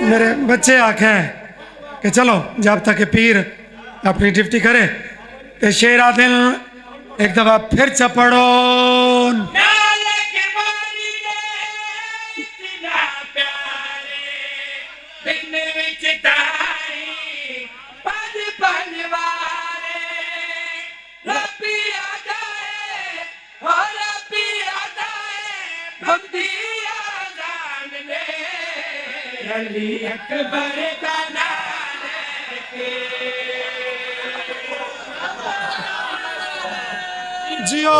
मेरे बच्चे आखे कि चलो जब तक कि पीर अपनी ड्यूटी करे तो शेरा दिल एक दफा फिर चपड़ो। जियो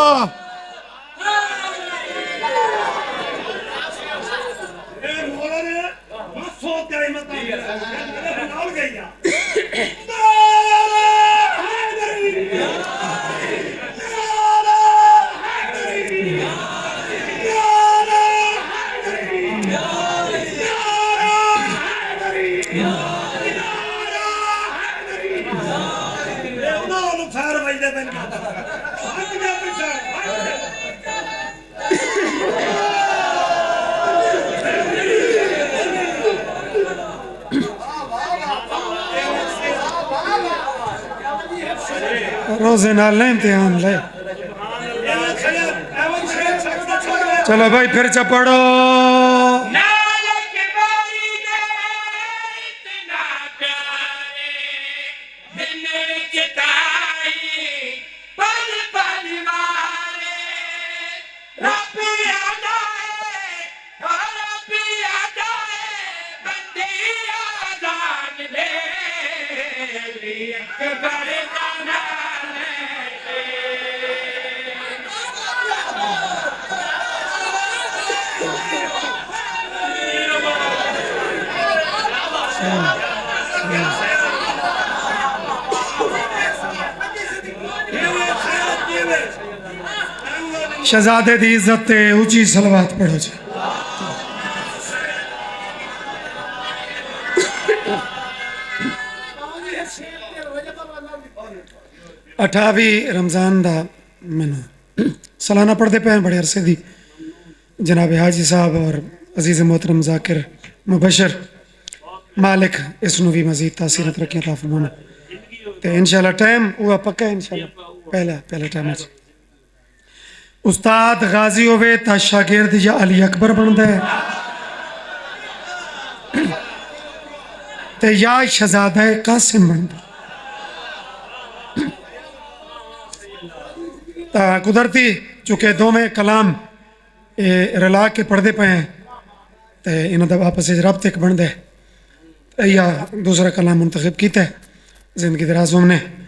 रोजे नाल इम्तिहान ले। चलो भाई फिर चपड़ो। शहजादे दी इज्जत ते ऊंची सलवात पढ़ो जी। अठावी रमजान दा मैनू सालाना पढ़ते पे बड़े अरसे दी जनाब हाजी साहब और अजीज मोहतरम जाकिर मुबशर मालिक इसनू भी मजीद तासीर तरक्की अता फरमाना। तो इंशाल्लाह टाइम हुआ पक्का इंशाल्लाह पहला टाइम है। उस्ताद गाजी होवे ता शागिर्द या अली अकबर बनता है ते या शहजादा कासिम बनता। कुदरती चूंकि दोवें कलाम रला के पढ़ते पे हैं तो इन्हों का आपस रब्त एक बनता है। या दूसरा कलाम मुंतखब किया है जिंदगी दे राज़ ने।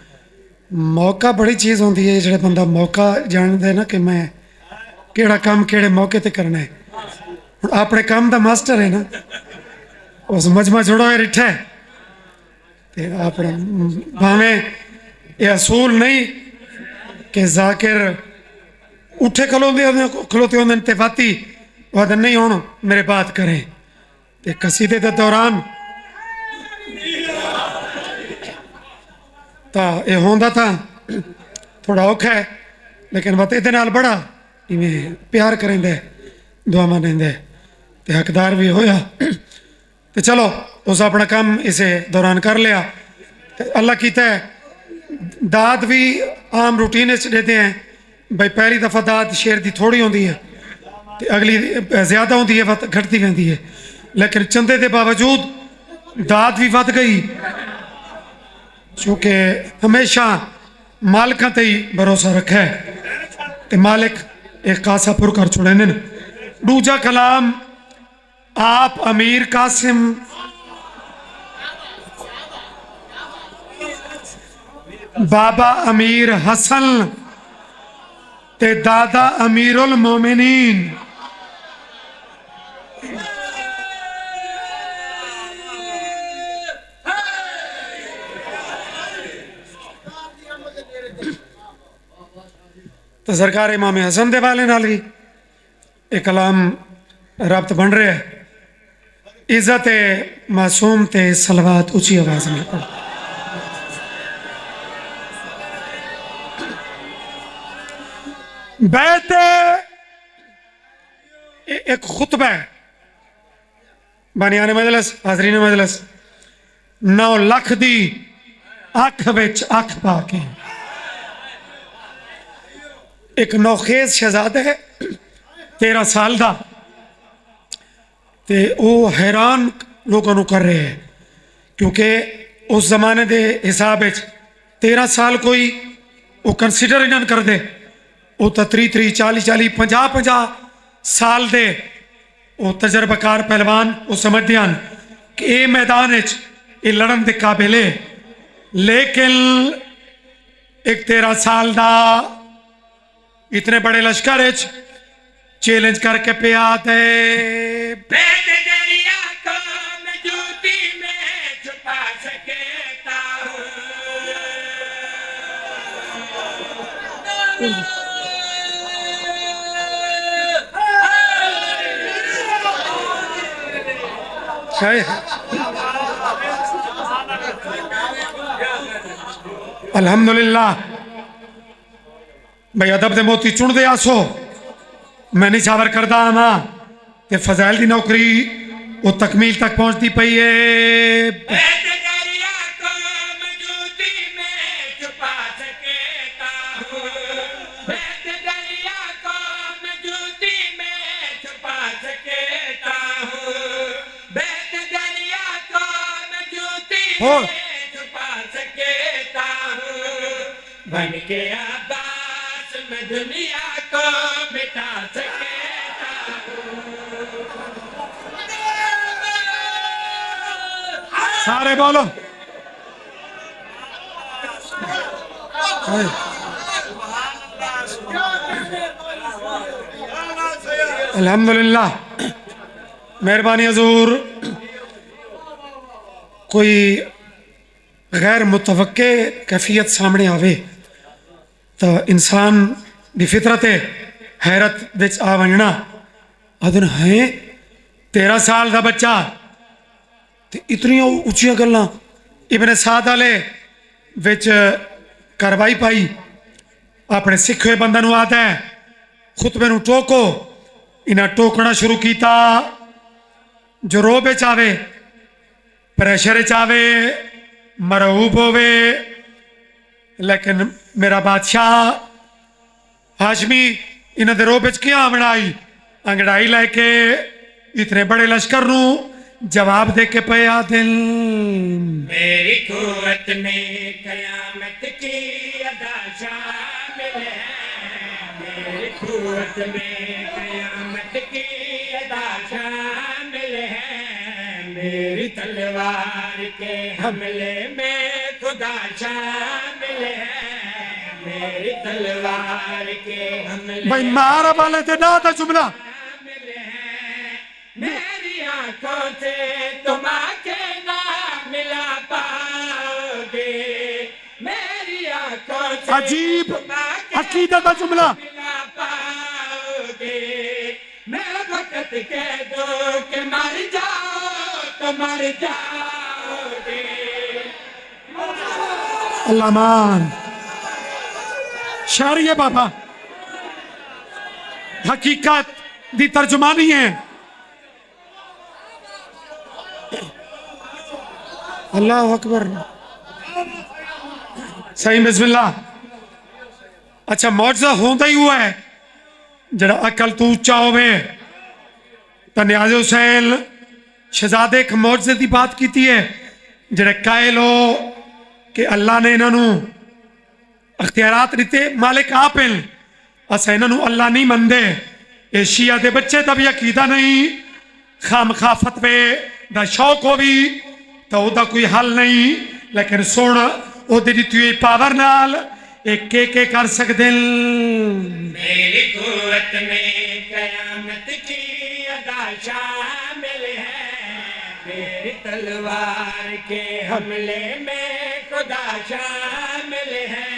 मौका बड़ी चीज़ होती है जो बंदा मौका जानता है ना कि मैं केड़ा काम केड़े मौके ते करना है। अपने काम का मास्टर है ना उस मजमा जुड़ा हुआ रिठा है तो अपना भावें यह असूल नहीं कि जाकिर उठे खलोते होंगे ते वाती वह नहीं होना मेरे बात करें ते कसीदे के दौरान तो यह होंदा था थोड़ा औखा है लेकिन बत ये बड़ा इवें प्यार करेंदे दुआवां देंदे ते हकदार भी होया। तो चलो उस अपना काम इसे दौरान कर लिया। अल्लाह कीता है दाद भी आम रूटीन देते हैं भाई पहली दफ़ा दाद शेर की थोड़ी होती है तो अगली ज़्यादा होती है घटती रहती है लेकिन चंदे के बावजूद दाद भी वध गई चूँकि हमेशा मालिका ते ही भरोसा रखा है तो मालिक एक कासा पुर कर छुड़े ने। दूजा कलाम आप अमीर कासिम बाबा अमीर हसन ते दादा अमीरुल मोमिनीन। तो सरकार इमाम हसन दे वाले नाल भी एक कलाम रब्त बन रहा है। इज्जत मासूम ते सलवात ऊंची आवाज में पढ़। बैत एक खुतबा है बानियाने मजलिस हाजरीन मजलिस 9 लाख दी अख विच अख पा के एक नौखेज शहजादा है 13 साल का ते वो हैरान लोगों कर रहे हैं क्योंकि उस जमाने के हिसाब 13 साल कोई वो कंसीडर ही ना कर दे वो तो 30 40 50 साल दे वो तजर्बाकार पहलवान वो समझते हैं कि ये मैदान ये लड़न के काबिल है लेकिन एक 13 साल का इतने बड़े लश्कर चैलेंज करके पे आते अल्हम्दुलिल्लाह भाई अदब दे मोती चुनते आसो मैं नहीं छावर करता हाँ ते फजैल की नौकरी वो तकमील तक पहुंचती पई है बन के आबास में दुनिया को मिटा सकेता सारे बोलो अल्हम्दुलिल्लाह मेहरबानी हजूर कोई गैर मुतवक्के कैफियत सामने आवे तो इंसान की फितरत हैरत विच आ वजना अदन है 13 साल का बच्चा तो इतनी उचिया गल्लां इब्ने साद वाले विच कार्रवाई पाई अपने सिख हुए बंदे आता है खुतबे नूं टोको इन्हें टोकना शुरू किया जो रोब आवे प्रेशर आवे मरऊब होवे लेकिन मेरा बादशाह हाशमी इन्होंने रोब क्या बनाई अंगड़ाई लैके इतने बड़े लश्कर नू जवाब दे के पया दिल मेरी कुव्वत में कयामत की अदा शामिल है मेरी कुव्वत में कयामत की अदा शामिल है मेरी तलवार के हमले में खुदा शामिल है मेरी तलवार के हमले भाई मारा वाले थे ना था जुमला शामिल है मेरी आंखों से तुम आके ना मिला पाओगे मेरी आंखों से अजीब तुम आके अकीदत का जुमला मिला पाओगे मैं वक्त कह दो कि मर जाओ तो मर जाओगे अल्लाह मान शारिय बाबा हकीकत दी तर्जुमानी है अल्लाह अकबर सही बिस्मिल्लाह अच्छा मौजज़ा होंदा ही हुआ है जरा अकल तू उच्चा होवे तो न्याज़ हुसैन शहजादे एक मौजज़े की बात की है जड़े कायल हो कि अल्लाह ने इन्हों अख्तियारात दिते मालिक आप हैं अस इन्हों अल्लाह नहीं मनते एशिया के बच्चे का भी अकीदा नहीं खाम खा फतवे का शौक हो भी तो वह कोई हल नहीं लेकिन सुन ओदी दित्ती हुई पावर नाल एक के कर सकते मेरी कुव्वत में कयामत की अदा शामिल है मेरी तलवार के हमले में खुदा शामिल है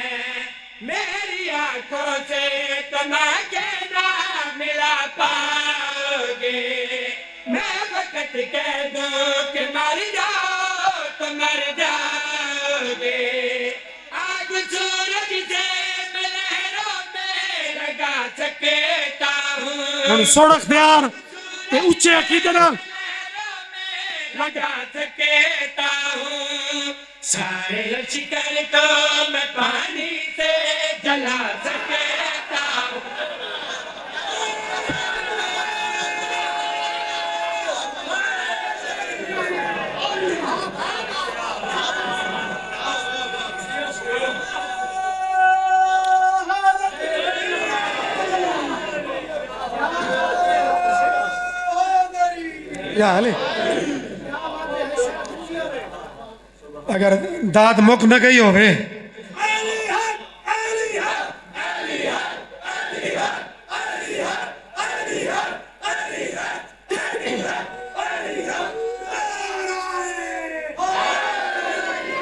मेरी आंखों से तुम आके ना मिला पाओगे मैं वक्त कह दो कि मर जाओ तो मर जाओगे आग सूरज से लहरों में लगा मैं सोना अख्तियार ते उच्चे अकीदे नाल लगा सकता हूँ सारे लश्कर को मैं पानी से जला सकता हूँ या अली अगर दाद मुक न गई होवे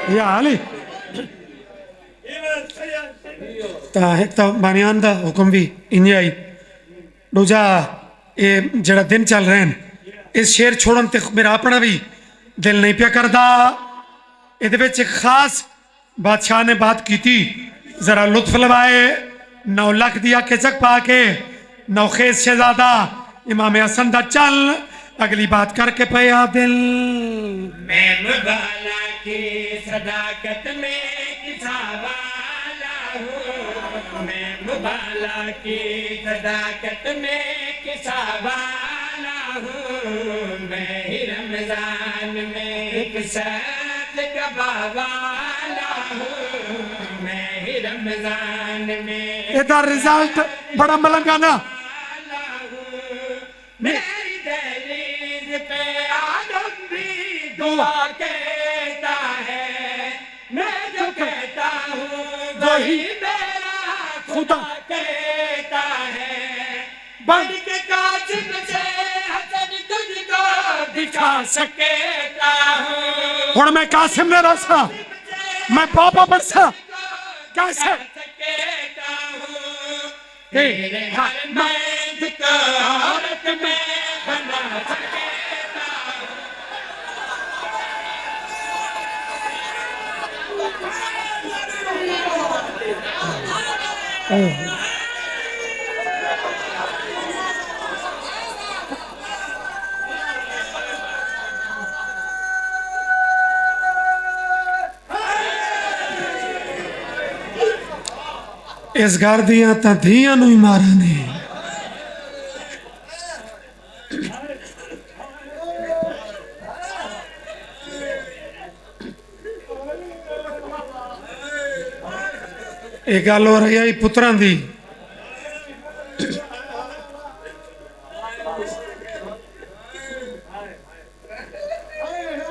या अली एक तो बानियान दा हुक्म भी इंज आई दूजा ये जड़ा दिन चल रहे हैं इस शेर छोड़न ते मेरा अपना भी दिल नहीं पिया करदा इहदे विच एक खास बादशाह ने बात की थी जरा लुत्फ लवाए 9 लाख दिया के चक पाके नौखेज शहजादा इमाम हसन दा चल अगली बात करके पया दिल मैं मुबाला की सदाकत में किसा वाला हूँ मैं मुबाला की सदाकत में किसा वाला हूँ मैं ही रमजान में एक साथ कबा वाला हूँ मैं ही रमजान में इधर रिजल्ट बड़ा मलंगाना मेरी दहलीज पे आदम भी दुआ कहता है मैं जो कहता हूँ वही मेरा खुदा कहता है बढ़ के कासिम से हसन तुझको दिखा सकता हूँ हुण मैं कासिम ने रसा मैं बाबा बरसा कैसे सकता हूँ तेरे हर मर्द को औरत में बना सकता हूँ इस घर दियां तां धियां नूं ही मारा ने एक गल हो रही है पुत्रां दी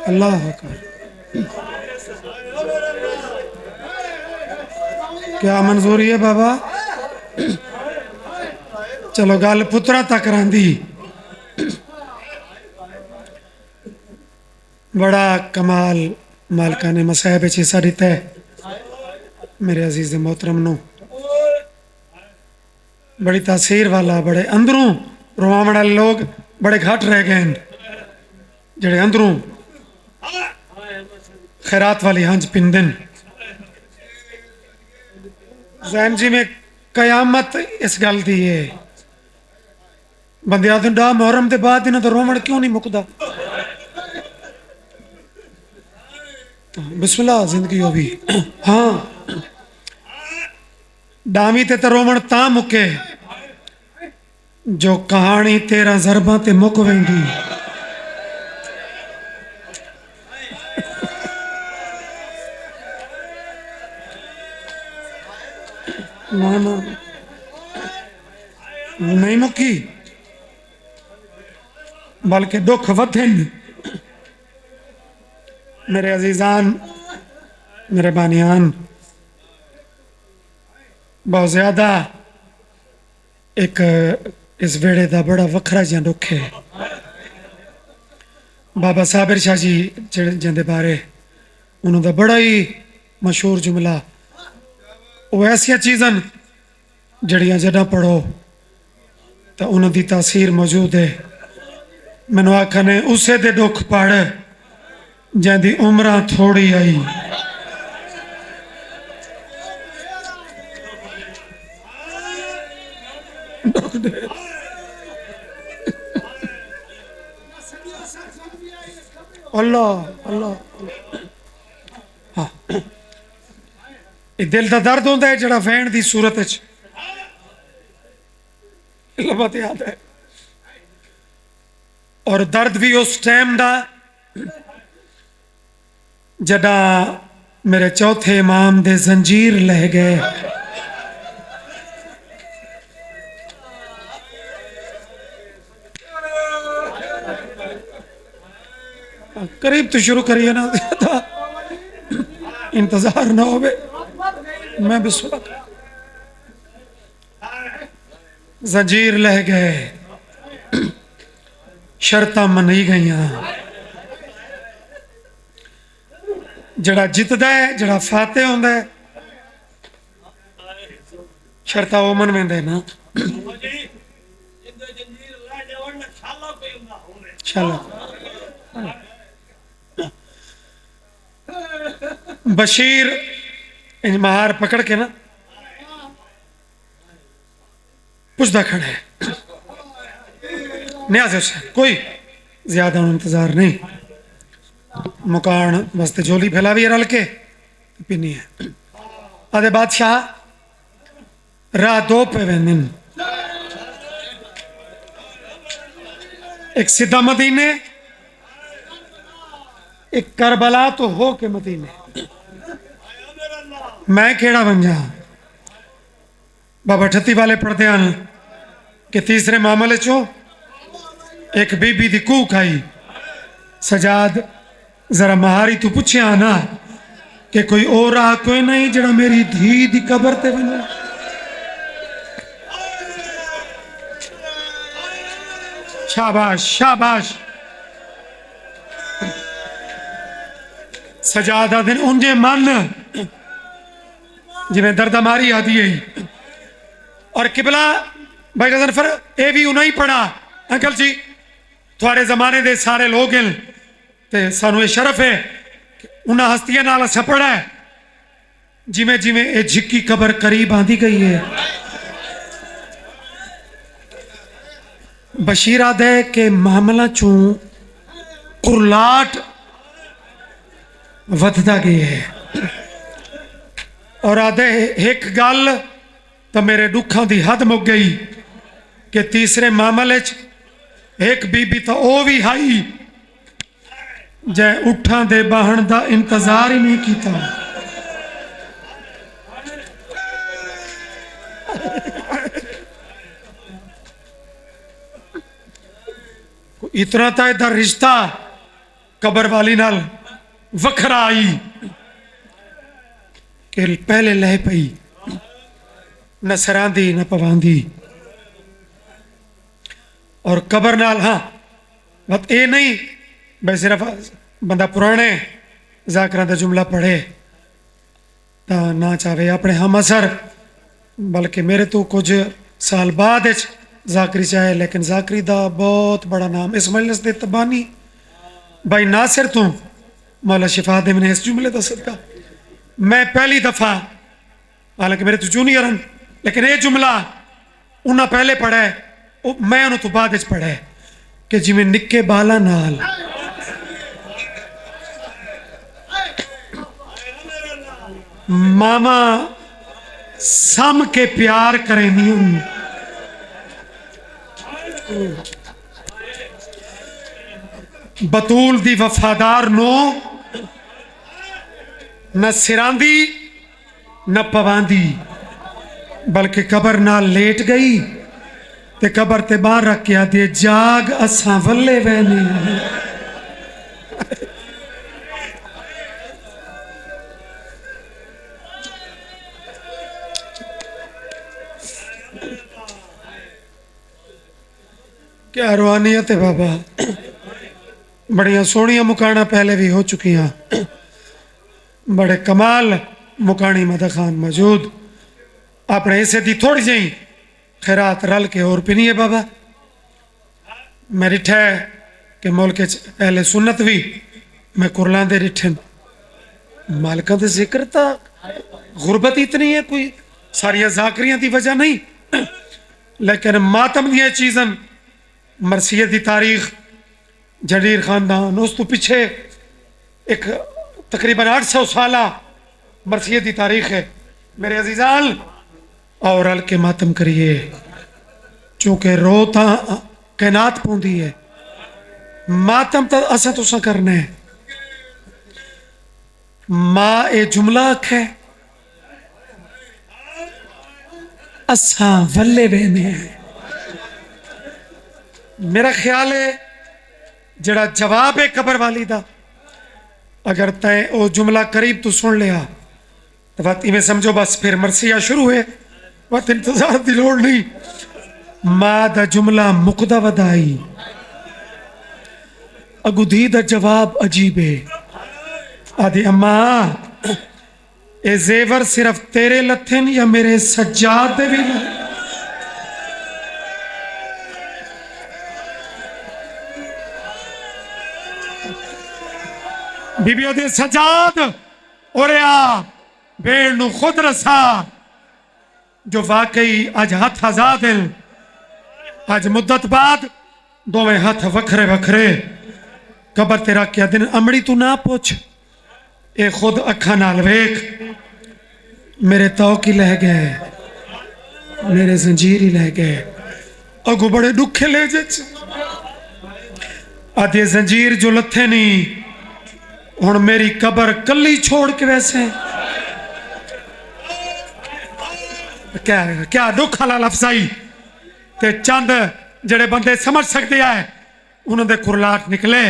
अल्लाह अकबर क्या मंजूरी है बाबा चलो गल पुत्रा तक रही बड़ा कमाल मालका ने मसाहब हिस्सा दिता है मेरे अजीज मोहतरम नो बड़ी तासीर वाला बड़े अंदरों रोआवण वाले लोग बड़े घट रह गए जड़े अंदरों खैरात वाली हंज पिंदन जैन जी में कयामत इस गल दी है बंदे आदि डा मुहर्रम के बाद इन्हों का रोवण क्यों नहीं मुकदा बिस्मिल्लाह जिंदगी हो भी हाँ डावी ते तो रोवण ता मुके जो कहानी 13 ज़रबा ते मुक वेंदी ना ना नहीं मुकी बल्कि दुख वधन मेरे अजीजान मेरे बानियान बहुत ज्यादा एक इस वेड़े का बड़ा वखरा जिहा दुख है बाबा साबिर शाह जी जिंदे बारे उन्होंने बड़ा ही मशहूर जुमला वो ऐसिया चीज़ां जड़ियां जदा पढ़ो तो उन्होंने तासीर मौजूद है मैनू आखा ने उसे दे दुख पढ़ जिंदी उम्र थोड़ी आई अल्लाह अल्लाह। हाँ, ये दिल का दर्द होता है जड़ा वहन की सूरत लबत याद है, और दर्द भी उस टाइम का जड़ा मेरे चौथे इमाम दे जंजीर लह गए। करीब तो शुरू करिए ना, ज्यादा इंतजार ना हो। मैं बिस्मिल्लाह। जंजीर लह गए, शर्तां मनी गई। जड़ा जितदा है, जड़ा फाते होंदा है, शर्तां वो मनवेंदे ना। शाला बशीर इंज महार पकड़ के ना पुछदा खड़ा है, न्याज हुसैन कोई ज्यादा इंतजार नहीं, मुकान वास्ते झोली फैलावी है रल के पीनी है। आदे बादशाह राह दो पे वेंदन, एक सीधा मदीने, एक करबला तो हो के मदीने। मैं केड़ा बन जा बाबा ठत्ती वाले पढ़ते हैं कि तीसरे मामले चो एक बीबी दी कूक आई। सजाद जरा महारी तू पूछया ना कि कोई और राह कोई नहीं जड़ा मेरी धी दी कबर ते बने। शाबाश शाबाश। सजादा दिन उंजे मन जिमें दर्द मारी आदि है। और किबला भाई गजनफर ये भी उन्हें ही पढ़ा अंकल जी थोड़े जमाने दे सारे लोग हैं ते सानू ये शरफ है कि उन्हें हस्तियां नाल असा पढ़ा है। जिमें जिमें ये झिक्की कबर करीब आंदी गई है। बशीरा दे के मामला चू कुरलाट वधदा गया है। और आदे एक गल तो मेरे दुखा की हद मुक गई कि तीसरे मामले च एक बीबी तो वो भी हाई जै उठा दे बहन का इंतजार ही नहीं किया। इतना तो इधर रिश्ता कबर वाली नाल वखरा आई कि पहले लह पई न सरांदी न पवांदी। और कबर नाल हाँ बस ये नहीं भाई सिर्फ बंदा पुराने जाकरा का जुमला पढ़े तो ना चाहे अपने हम असर, बल्कि मेरे तो कुछ साल बाद जाकरी चाहे, लेकिन जाकरी का बहुत बड़ा नाम इस मजलिस दे तबानी भाई नासिर तू मौला शिफा दे मैंने इस जुमले का सदका। मैं पहली दफा, हालांकि मेरे तो जूनियर हैं, लेकिन ये जुमला उन्हें पहले पढ़ा है, मैं उन्होंने तो बाद पढ़ा है कि जिमें निक्के बाला नाल मामा सम के प्यार करेंदी हूं। बतूल दी वफादार नो न सिरांदी न पवांदी, बल्कि कबर नाल लेट गई ते कबर ते बाहर रख के आदि जाग असा वल्ले वहने। क्या रूहानियत है बाबा। बड़िया सोहनिया मुकाना पहले भी हो चुकी हैं, बड़े कमाल मुकानी मदा खान मौजूद। अपने इसे दी थोड़ी जी खैरात रल के और पिनी है बाबा। मैं रिठा है कि मुल्क अहले सुन्नत भी मैं कुरलां दे रिठन मालकां दे जिक्र ता गुरबत इतनी है, कोई सारिया जाकरियां की वजह नहीं, लेकिन मातम दियां चीज़ां मरसियत की तारीख जडीर खानदान उस तो पीछे एक तकरीबन 800 साल मरसियत की तारीख है। मेरे अजीजान और रल के मातम करिए, चूंकि रो तो कैनात पौंदी है, मातम तो असा तुसा करना है। मां ये जुमला आखे, असा वल्ले बहने हैं। मेरा ख्याल है जड़ा जवाब है कबर वाली दा, अगर तय वो जुमला करीब तो सुन लिया तो बात इवें समझो बस फिर मरसिया शुरू है, बात इंतजार की लोड़ नहीं। मां दा जुमला मुकदा वधाई, अगू धी दा जवाब अजीब है। आदि अम्मा ए जेवर सिर्फ तेरे लथन या मेरे सज्जाद दे भी लथे? बीबियों दे सजाद और भेड़ नू खुद रसा, जो वाकई अज हथ आजाद है। अज मुद्दत बाद दोवें हथ वखरे वखरे कबर तेरा क्या दिन। अमड़ी तू ना पूछ, ये खुद अखा नाल वेख। मेरे तौक ही लह गए, मेरे जंजीर ही लह गए, अगू बड़े दुखे ले जे। आदि जंजीर जो लथे नहीं, हुण मेरी कबर कली छोड़ के वैसे क्या क्या दुख वाला लफ्ज़ आई। ते चंद जड़े बंदे समझ सकते हैं उन्होंने कुरलाट निकले।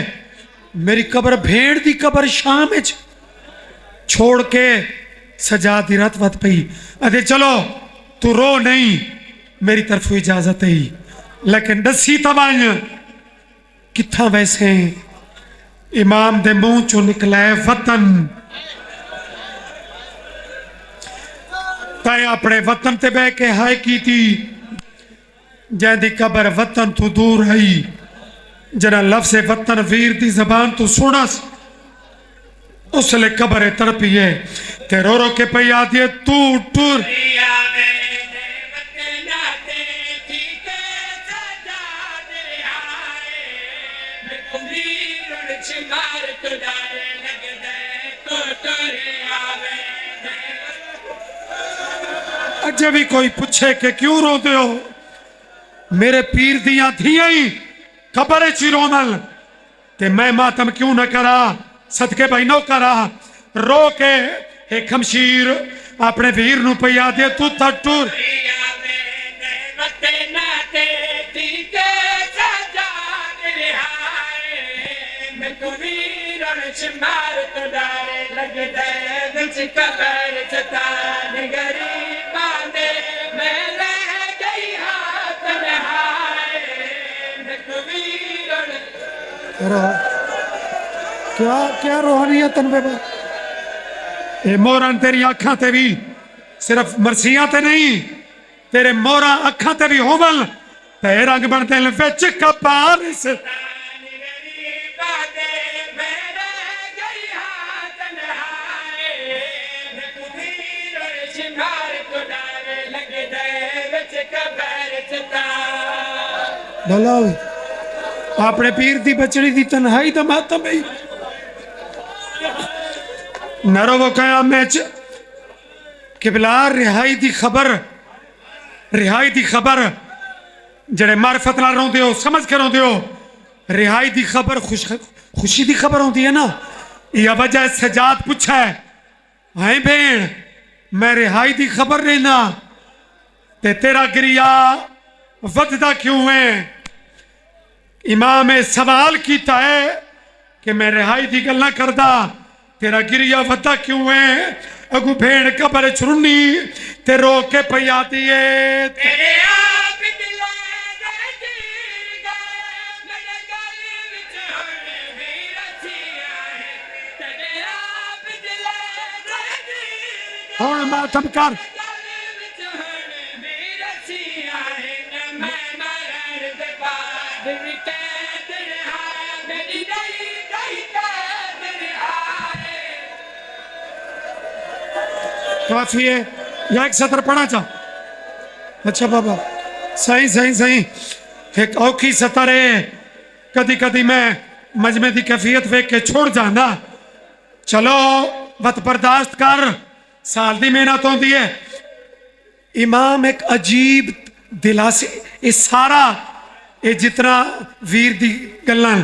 मेरी कबर भेड़ दी कबर शाम विच छोड़ के सजा दी रत वत पई। अरे चलो तू रो नहीं, मेरी तरफ इजाजत ही, लेकिन दसी तवाई किथा वैसे इमाम दे मुंह चो निकला है वतन। तय अपने वतन ते बह के हाय की थी, जैदी कबर वतन तू दूर आई। जरा लफ्ज़ वतन वीर दी जबान तू सुनस, उसले कबर तड़पिए ते रो रो के पई आदि तू टूर। अजे भी कोई पूछे कि क्यों रोते हो, मेरे पीर दियां थियां ही खबर ची रोमल, ते मैं मातम क्यों न करा। सदके भाई नो करा रो के एक खमशीर अपने वीर नू पिया दे तू तटूर। क्या क्या रूहानियत मोरन तेरी अखा ते भी सिर्फ मरसिया ते नहीं, तेरे मोरा अखा ते भी होवल ते रंग बनते विच कपार। भला अपने पीर दी बचड़ी दी तन्हाई दा मातम है। नरो वो कयामत किबला रिहाई दी खबर, रिहाई दी खबर जड़े मार्फत नाल रोंदे हो, समझ के रोंदे हो। रिहाई दी खबर खुशी दी खबर होती है ना। यह वजह सजाद पूछा है, हाय भेड़ मैं रिहाई दी खबर लेना ते तेरा गिरिया वधदा क्यों है। इमाम ने सवाल किया है कि मैं रिहाई की गल ना करदा, तेरा गिरिया वधा क्यों है। अगू भेड़ कबर चुनी ते रो के पई आती है। हुण मातम कर काफी है या एक सत्र पढ़ा चा। अच्छा बाबा सही सही सही, एक औखी सतर है। कदी कदी मैं मजमे की कैफियत वेख के छोड़ जाना। चलो वत बर्दाश्त कर, साल की मेहनत होती है। इमाम एक अजीब दिलासे, ये सारा ये जितना वीर दी गल्लां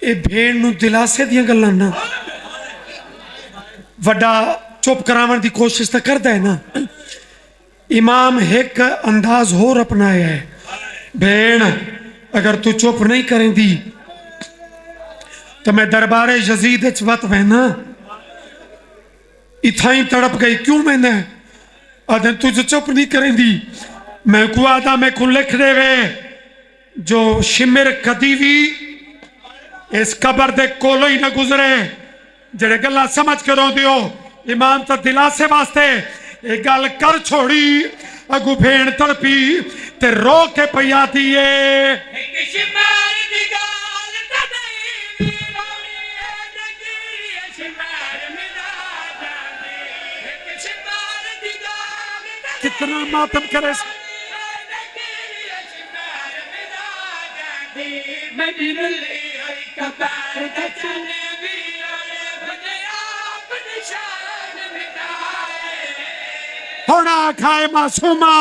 ये भेड़ नूं दिलासे दियां गल्लां ना, वड्डा चुप करावन की कोशिश तो करता है ना। इमाम एक अंदाज होर अपनाया है, भेड़ अगर तू चुप नहीं करेंदी तो मैं दरबारे यजीद च वत वहना, इथा ही तड़प गई क्यों मैंने अदन तुझ चुप नहीं करेंदी। मैं को आदा मैं को लिख देवे जो शिमिर कदी भी इस कबर दे कोलो ही ना गुजरे, जेड़े गल्ला समझ के रोंदे हो। इमाम तो दिलासे वास्ते ये गल कर छोड़ी, अगू भेड़ तड़पी ते रो के पया दिए। एक शिमार दी गाल तदई रोड़ी है नगीरी शिमार मिला जाने। एक शिमार दी गाल तदई कितना मातम करे नगीरी शिमार मिला जाने। मैं बिरली आई कबार दा चले भी आए बने आप निशान मिटाए। होना खाए मासूमा